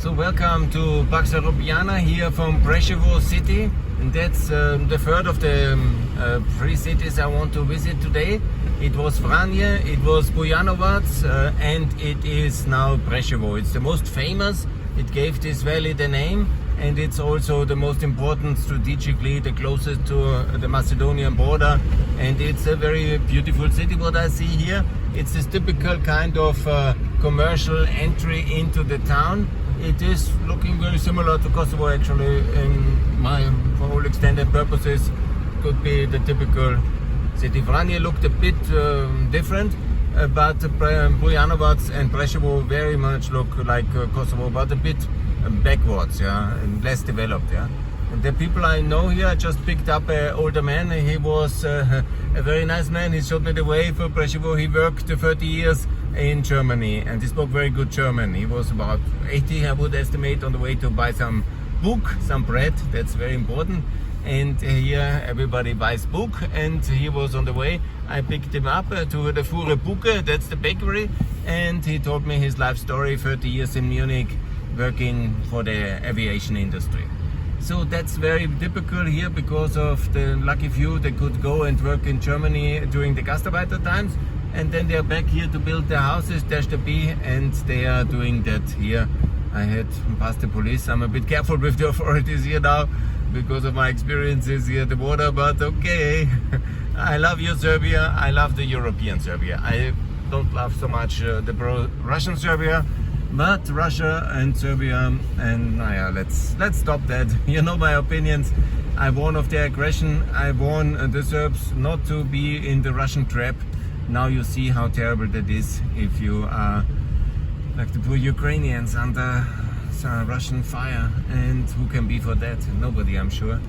So welcome to Presevo here from Presevo city, and that's the third of the three cities I want to visit today. It was Vranje, it was Bujanovac, and it is now Presevo. It's the most famous, it gave this valley the name, and it's also the most important strategically, the closest to the Macedonian border, and it's a very beautiful city. What I see here, it's this typical kind of commercial entry into the town. It is looking very similar to Kosovo actually, for all extended purposes, could be the typical city. Vranje looked a bit different, but Bujanovac and Presevo very much look like Kosovo, but a bit backwards, yeah, and less developed, yeah. And the people I know here, I just picked up an older man. He was a very nice man. He showed me the way for Presevo. He worked 30 years in Germany and he spoke very good German. He was about 80, I would estimate, on the way to buy some book, some bread. That's very important. And here everybody buys book, and he was on the way. I picked him up to the Fure Buke, that's the bakery, and he told me his life story, 30 years in Munich, working for the aviation industry. So that's very typical here because of the lucky few that could go and work in Germany during the Gastarbeiter times, and then they are back here to build their houses, dash the B, and they are doing that here. I had passed the police. I'm a bit careful with the authorities here now because of my experiences here at the border, but okay. I love you, Serbia. I love the European Serbia. I don't love so much the pro-Russian Serbia, but Russia and Serbia, and yeah, let's stop that. You know my opinions. I warn of their aggression. I warn the Serbs not to be in the Russian trap. Now you see how terrible that is if you are like the poor Ukrainians under Russian fire, and who can be for that? Nobody, I'm sure.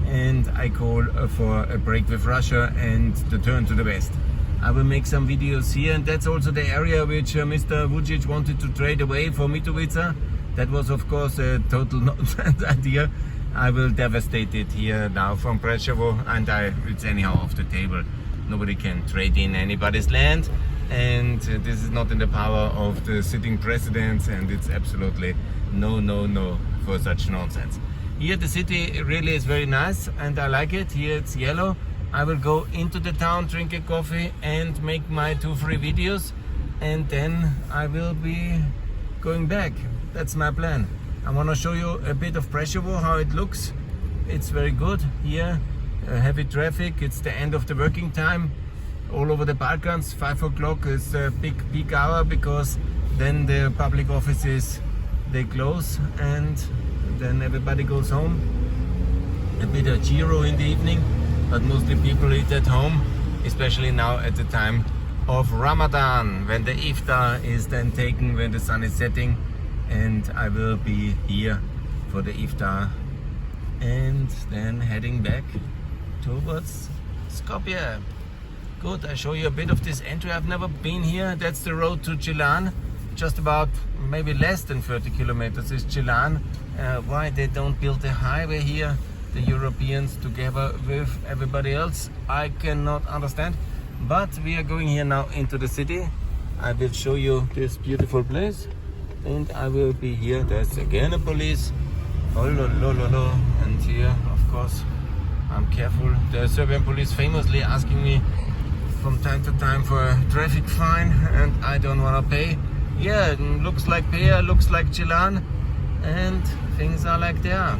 And I call for a break with Russia and to turn to the West. I will make some videos here, and that's also the area which Mr. Vucic wanted to trade away for Mitrovica. That was of course a total nonsense idea. I will devastate it here now from Presevo, and it's anyhow off the table. Nobody can trade in anybody's land, and this is not in the power of the sitting presidents, and it's absolutely no for such nonsense. Here the city really is very nice and I like it. Here it's yellow. I will go into the town, drink a coffee and make my 2-3 videos, and then I will be going back. That's my plan. I want to show you a bit of Presevo, how it looks. It's very good here. Heavy traffic. It's the end of the working time all over the Balkans. 5 o'clock is a big peak hour because then the public offices, they close and then everybody goes home. A bit of gyro in the evening, but mostly people eat at home, especially now at the time of Ramadan, when the iftar is then taken, when the sun is setting, and I will be here for the iftar and then heading back towards Skopje. Good, I show you a bit of this entry. I've never been here. That's the road to Chilan. Just about maybe less than 30 kilometers is Chilan. Why they don't build a highway here, the Europeans, together with everybody else, I cannot understand. But we are going here now into the city. I will show you this beautiful place, and I will be here. There's again a police. Oh, lo. And here, of course, I'm careful. The Serbian police famously asking me from time to time for a traffic fine, and I don't want to pay. Yeah, it looks like Pea, looks like Chilan, and things are like they are.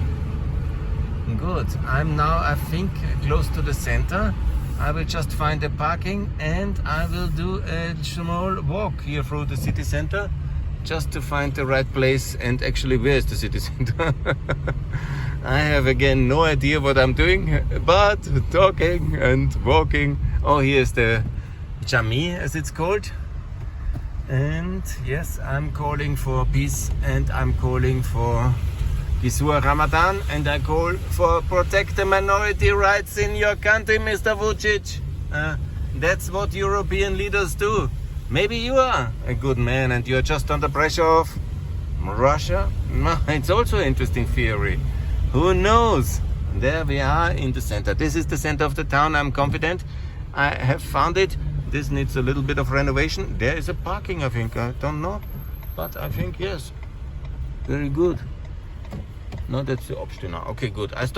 Good. I'm now, I think, close to the center. I will just find the parking and I will do a small walk here through the city center just to find the right place. And actually, where is the city center? I have again no idea what I'm doing, but talking and walking. Oh, here's the Jami, as it's called. And yes, I'm calling for peace, and I'm calling for Gisur Ramadan, and I call for protect the minority rights in your country, Mr. Vucic. That's what European leaders do. Maybe you are a good man and you're just under pressure of Russia. No, it's also an interesting theory. Who knows? There we are in the center. This is the center of the town, I'm confident. I have found it. This needs a little bit of renovation. There is a parking, I think. I don't know, but I think yes. Very good. No, that's the Obstiner. Okay, good. I stop.